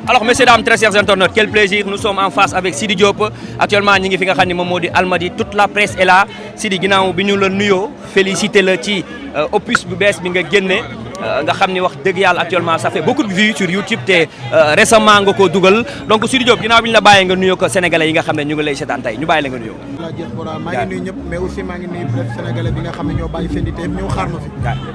Alors messieurs dames très chers internautes, quel plaisir, nous sommes en face avec Sidy Diop. Actuellement ñi ngi fi nga xam ne moom moo di Almadies, toute la presse est là. Sidy ginnaaw bi ñu la nuyoo félicité la ci opus bu bees bi nga génne nga xam ni wax dëgg yàlla actuellement ça fait beaucoup de vues sur YouTube te récemment nga ko dugal donc Sidy Diop ginnaaw bi ñu la bàyyee nga nuyoo ko sénégalais yi nga xam ne ñu ngi lay seetaan tey ñu bàyyi la nga nuyoo. la diaspora maa ngi nuyu ñëpp mais aussi maa ngi nuyu presse sénégalais bi nga xam ne ñoo bàyyi seen yitte ñëw xaar ma fi.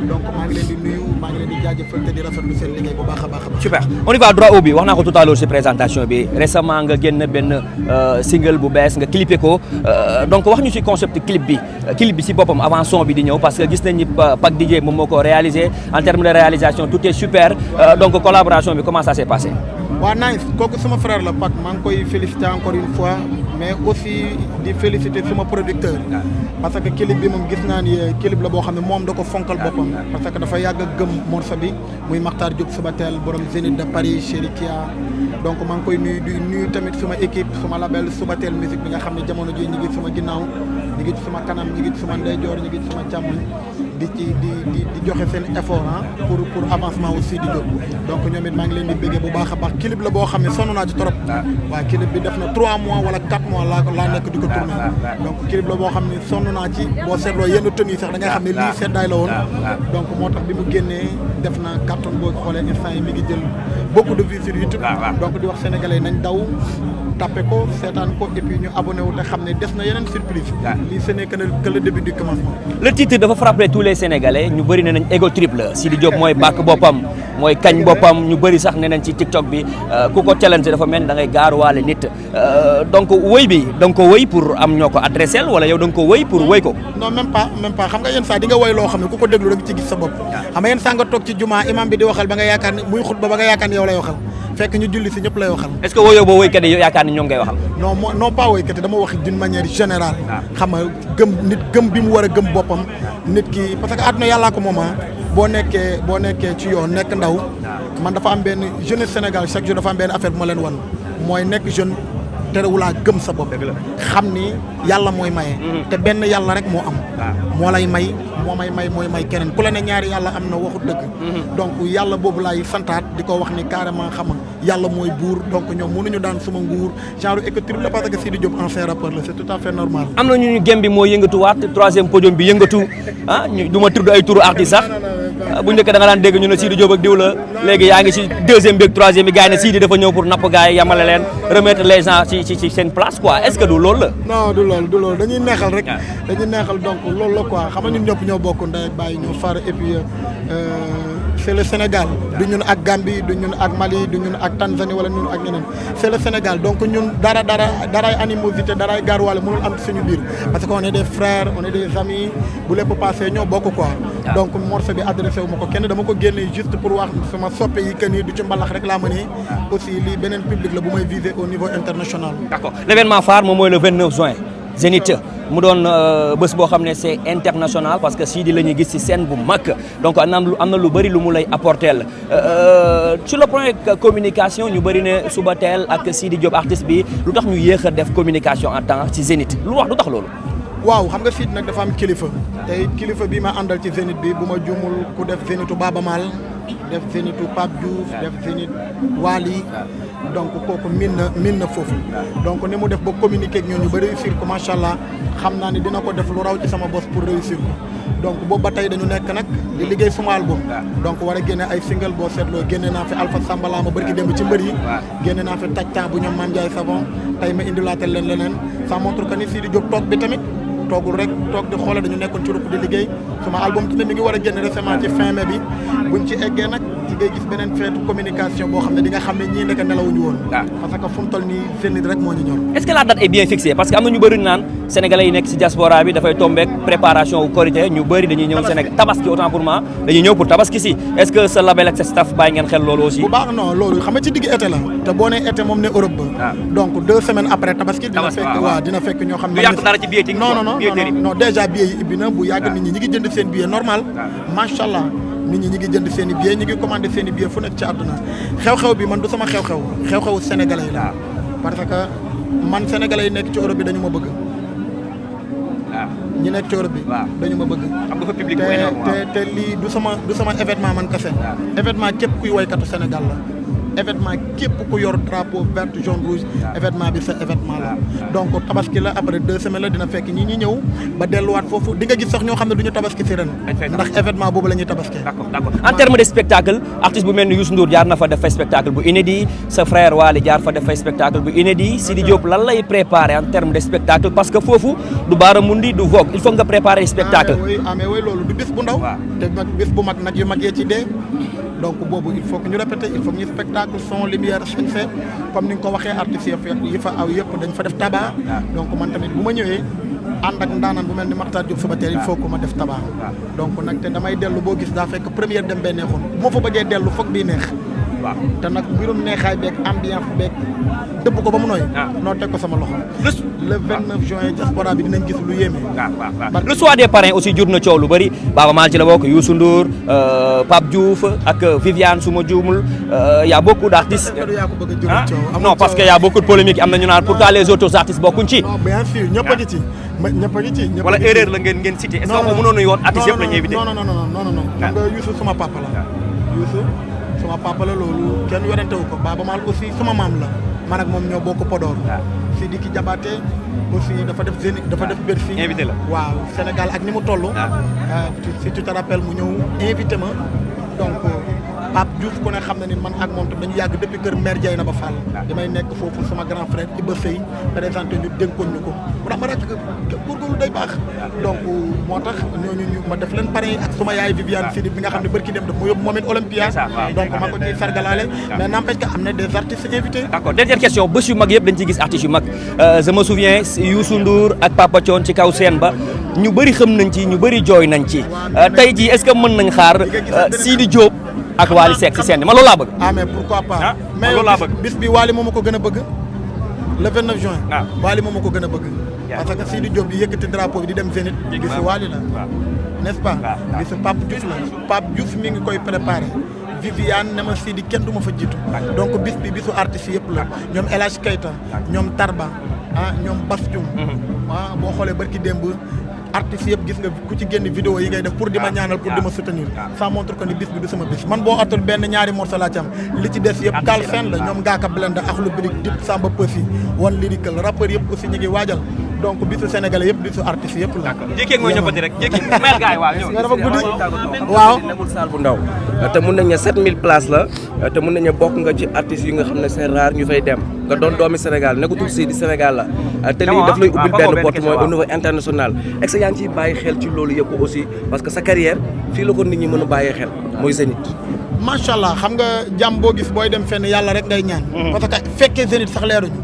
donc maa ngi leen di nuyu maa ngi leen di jaajëfal te di rafetlu seen liggéey bu baax a baax. super on y va droit au but wax naa ko tout à l'heure ci présentation bi récemment nga génn benn single bu bees nga clippé ko donc wax ñu ci concept clip bi ci boppam avant son bi di ñëw parce que gis nañ ni Pac DJ moom moo ko réalisé en termes de réalisation tout est super donc collaboration bi comment ça s'est passé. waaw nice kooku suma frère la Pac maa ngi koy féliciter encore une fois mais aussi di féliciter suma producteur parce que clip bi moom gis naa ni clip la boo xam ne moom da ko fonkal boppam parce que dafa yàgg a gëm morceau bi muy Makhtar Diop Subatel borom Zénith de Paris Chéri Kia donc maa ngi koy nuyu di nuyu tamit suma équipe suma label Subatel musique bi nga xam ne jamono ji ñu ngi suma ginnaaw ñu ngi suma kanam ñu ngi suma ndeyjoor ñu ngi suma càmmoñ di joxe seen effort pour avancement aussi di jóg donc ñoom it maa ngi leen di béggee bu baax a baax clip la boo xam ne sonn naa ci trop waaw clip bi def na 3 mois wala 4 mois laa nekk di ko tourné donc clip la boo xam ne sonn naa ci boo seetloo yenn tenue yi sax da ngay xam ne lii seddaay la woon donc moo tax bi mu génnee def na carton boo xoolee instant yi mi ngi jël beaucoup de vues sur YouTube donc di wax sénégalais nañ daw tapé ko seetaan ko et puis ñu abonné wu te xam ne des na yeneen surprise lii ce n'est que le début du commencement. Le titre dafa frappé tous les sénégalais ñu bëri ne nañ ego trip la Sidy Diop mooy bàkk boppam mooy kañ boppam ñu bëri sax ne nañ ci TikTok bi ku ko challenge dafa mel ni da ngay gaaruwaale nit donc woy bi da nga ko woy pour am ñoo ko adressé wala yow da nga ko woy pour woy ko. non même pas xam nga yenn saa di nga woy loo xam ne ku ko déglu da nga ci gis sa bopp xam nga yenn saa nga toog ci jumaa imam bi di waxal ba nga yaakaar ne muy xutba ba nga yaakaar ne yow lay waxal fekk ñu julli si ñëpp lay waxal. est-ce que woyoo boo woykat yi yaakaar ni ñoom ngay waxal. non pas woykat yi dama wax d'une manière générale. xam nga gëm bi mu war a gëm boppam. nit ki parce que àdduna yàllaa ko moom boo nekkee ci yoon nekk ndaw man dafa am benn jeunesse Sénégal chaque jour dafa am benn affaire bu ma leen wan mooy nekk jeune terewulaa gëm sa bopp. xam ni yàlla mooy maye. te benn yàlla rek moo am. moo lay may mooy may keneen ku la ne ñaari yàlla am na waxut dëgg. donc yàlla boobu laay santaat di ko wax ni carrément xam nga yàlla mooy buur donc ñoom mënuñu daan suma nguur genre écotrip la parce que Sidy Diop ancien rappeur la c'est tout à fait normal. am na ñu gem bi moo yëngatuwaat troisième podium bi yëngatu du ma tudd ay turu artiste sax bu njëkk da nga daan dégg ñu ne Sidy Diop ak diw la léegi yaa ngi ci deuxième bi ak troisième bi gars yi ne Sidy dafa ñëw pour napp gars yi yamale leen remettre les gens ci seen place quoi est-ce que du loolu la. non du loolu dañuy neexal rek. dañuy neexal donc loolu la quoi xam nga ñun ñëpp ñoo bokk ndey ak bàyyi ñoo far et puis c'est le Sénégal du ñun ak Gambie du ñun ak Mali du ñun ak Tanzanie wala ñun ak ñeneen c'est le Sénégal donc ñun daray animosité daray gaarwaale mënul am suñu biir parce que on est des frères on est des amis bu lépp passé ñoo bokk quoi. donc morceau bi adressé wu ma ko kenn dama ko génne juste pour wax sama soppe yi que ni du ci mbalax rek laa mënee aussi lii beneen public la bu may viser au niveau international. d'accord l'événement phare moom mooy le 29 juin Zénith mu doon bés boo xam ne c'est international parce que Sidy la ñuy gis ci scène bu mag donc am na lu bëri lu mu lay apporter sur le point communication ñu bëri ne Subatel ak Sidy Diop artiste bi lu tax ñu yéex a def communication en temps ci Zénith lu tax loolu. waaw xam nga Sidy nag dafa am kilifa tey kilifa bi ma àndal ci Zénith bi bu ma juumul ku def Zénithu Baba Maal def Zénithu Pape Diouf def Zénith Wally donc kooku min na foofu donc ni mu def ba communiquer ak ñooñu ba réussir ko macha allah xam naa ni dina ko def lu raw ci sama boss pour réussir ko donc boobu ba tey dañu nekk nag di liggéey suma album donc war a génne ay single boo seetloo génne naa fi Alpha Sambala ma barki démb ci mbër yi génne naa fi Tajta bu ñoom Mame Ndiaye Savon tey ma indilaatal leen leneen ça montre que ni Sidy Diop toog bi tamit toogul rek toog di xoole dañu nekkoon ci ruq di liggéey sama album tamit mi ngi war a génn récemment ci fin mai bi buñ ci eggee nag ci ngay gis beneen feetu communication boo xam ne di nga xam ne ñii nekk nelawuñu woon parce que fu mu toll nii Zénith rek moo ñu ñor. est-ce que la date est bien fixée parce que am na ñu bëri naan sénégalais yi nekk ci diaspora bi dafay tombeek préparation wu Korité ñu bëri dañuy ñëw Sénégal tabaski autant pour moi dañuy ñëw pour tabaski si est-ce que sa label ak sa staff bàyyi ngeen xel loolu aussi. bu baax non loolu xam nga ci digg été la te boo nee été moom ne Europe ba donc 2 semaines après tabaski dina fekk ñoo xam ne yàq dara ci billet non déjà billet yi ibbi na bu yàgg nit ñi ngi jënd seen billet normal macha allah nit ñi ngi jënd seen i billet ñi ngi commandé seen i billet fu nekk ci àdduna xew-xew bi man du sama xew-xewu sénégalais la parce que man sénégalais yi nekk ci Europe bi dañu ma bëgg ñi nekk ci Europe bi dañu ma bëgg te lii du sama événement man kese événement képp kuy woykatu Sénégal la événement képp ku yor drapeau vert jaune rouge événement bi sa événement la donc tabaski la après 2 semaines la dina fekk ñi ñëw ba delluwaat foofu di nga gis sax ñoo xam ne du ñu tabaski si ren ndax événement boobu la ñuy tabaski. D'accord. En termes de spectacle artiste bu mel ni Youssou Ndour jaar na fa def fay spectacle bu inédit sa frère Wally jaar fa def fay spectacle bu inédit Sidi Diop lan lay préparer en termes de spectacle parce que foofu du Baaramundi du Vogue il faut nga préparer spectacle. mais oui loolu du bis bu ndaw. te nag bis bu mag nag yu mag yee ci dee. donc boobu il faut que ñu répéter il faut que ñu spectacle son lumière sañse comme ni nga ko waxee artistes yi fa aw yëpp dañ fa def tabac. donc man tamit bu ma ñëwee ànd ak ndaanaan bu mel ni Makhtar Diop suba teel il faut que ma def tabac. donc nag te damay dellu boo gis daa fekk première dem bee neexoon bu ma fa bëggee dellu foog bii neex. te nag mbirum neexaay beeg ambiance beeg dëbb ko ba mu nooy. noo teg ko sama loxo. le 29 juin diaspora bi dinañ gis lu yéeme. le choix des parrains aussi jur na coow lu bëri Baaba Maal ci la bokk Youssou Ndour Pape Diouf ak Viviane su ma juumul y a beaucoup d'artistes. Non parce que y a beaucoup de polémiques am na ñu naan pourquoi les autres artistes bokkuñ ci. non bien sûr ñëpp a ngi ci. ñëpp a ngi ci wala erreur la ngeen cité. est-ce que ko mënoon yoon artistes yëpp la ñuy éviter. non xam nga Youssou suma papa la. Youssou suma papa la loolu kenn werante wu ko Baaba Maal aussi suma maam la man ak moom ñoo bokk Podor. Sidiki Diabaté aussi dafa def Zénith dafa def Bercy. invité la waaw Sénégal ak ni mu toll. si tu te rappelles mu ñëw invité ma donc Pape Diouf ku ne xam na ni man ak moom tam dañu yàgg depuis kër maire Dieye na ba Fall. damay nekk foofu sama grand frère Iba Sey présenté ñu dénkoon ñu ko mu tax ma rek góorgóorlu day baax. donc moo tax ñooñu ma def leen pare ak suma yaay Viviane Sidi bi nga xam ne barki dem daf ma yóbbu moom it Olympia. donc ma ko ciy sargalaale. mais n'empêche que am na des artistes invités. d'accord dernière question bés yu mag yëpp dañ ciy gis artistes yu mag je me souviens Youssou Ndour ak Papa Thione ci kaw scène ba ñu bëri xam nañ ci ñu bëri jooy nañ ci tey jii est-ce que mën nañ xaar Sidi Diop ak Wally Seck ci scène bi ma loolu laa bëgg. mais pourquoi pas. mais loolu laa bëgg bis bi Wally moom ma ko gën a bëgg le 29 juin. Wally moom ma ko gën a bëgg. parce que Sidi Diop bi yëkkati drapeau bi di dem Zénith. bisu Wally la n'est-ce pas. bisu Pape Diouf la Pape Diouf mi ngi koy préparé. Viviane ne ma Sidi kenn du ma fa jiitu. donc bis bi bisu artistes yëpp la ñoom El Hadj Keita ñoom Tarba ñoom Bass Thioung boo xoolee barki démb artistes yëpp gis nga ku ci génn vidéo yi ngay def pour di ma ñaanal pour di ma soutenir ça montre que ni bis bi du sama bis man boo atul benn ñaari morceau laa ci am li ci des yëpp kaal fen la ñoom Ngaaka Blenda Akhlou Brick Dip Samba Peuzzi One Lyrical rappeur yëpp aussi ñu ngi waajal donc bisu sénégalais yëpp bisu artistes yëpp la. jékki mooy ñëppati rek jékki mel gaay waaw ñëw. dafa guddi waaw. nemul salle bu ndaw te mun nañ ne 7000 places la te mun nañ ne bokk nga ci artistes yi nga xam ne c'est rare ñu fay dem nga doon doomi Sénégal nekkatul si di Sénégal la te lii daf lay ubbil benn porte mooy au niveau international est-ce que yaa ngi ciy bàyyi xel ci loolu yëpp aussi parce que sa carrière fii la ko nit ñi mën a bàyyee xel mooy Zénith. macha allah xam nga jàmm boo gis booy dem fenn yàlla rek ngay ñaan. parce que fekkee Zénith sax leeruñu.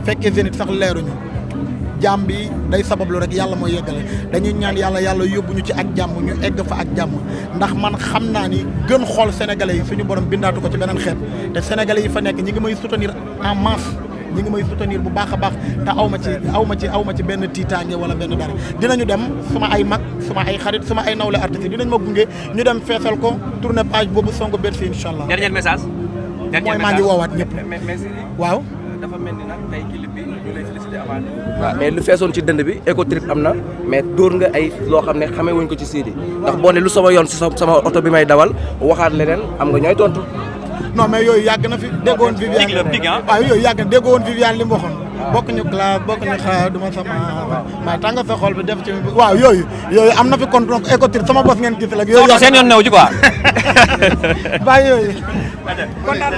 fekkee Zénith sax leeruñu. jàmm bi day sabablu rek yàlla mooy yeggale dañuy ñaan yàlla yóbbu ñu ci ak jàmm ñu egg fa ak jàmm ndax man xam naa ni gën xool sénégalais yi suñu borom bindaatu ko ci beneen xeet te sénégalais yi fa nekk ñi ngi may soutenir en masse ñi ngi may soutenir bu baax a baax te aw ma ci benn tiitaange wala benn dara dinañu dem suma ay mag suma ay xarit suma ay nawle artistes yi dinañ ma gunge ñu dem feesal ko tourner page boobu songo Bercy incha allah. dernier message. mooy maa ngi woowaat ñëpp. waaw. dafa mel ni nag tey clip bi ñu lay félicité avant. waaw mais lu feesoon ci dënd bi éco trip am na mais dóor nga ay loo xam ne xamee wuñ ko ci Sidi ndax boo ne lu sama yoon si sama oto bi may dawal waxaat leneen am nga ñooy tontu. non mais yooyu yàgg na fi déggoon Viviane waaw yooyu yàgg na déggoon Viviane li mu waxoon bokk ñu classe bokk ñu xaar duma sama may tànga sa xol bi def ci waaw yooyu am na fi kon donc éco trip sama boss ngeen gis la yooyu seen yoon new ji quoi bàyyi yooyu kontaan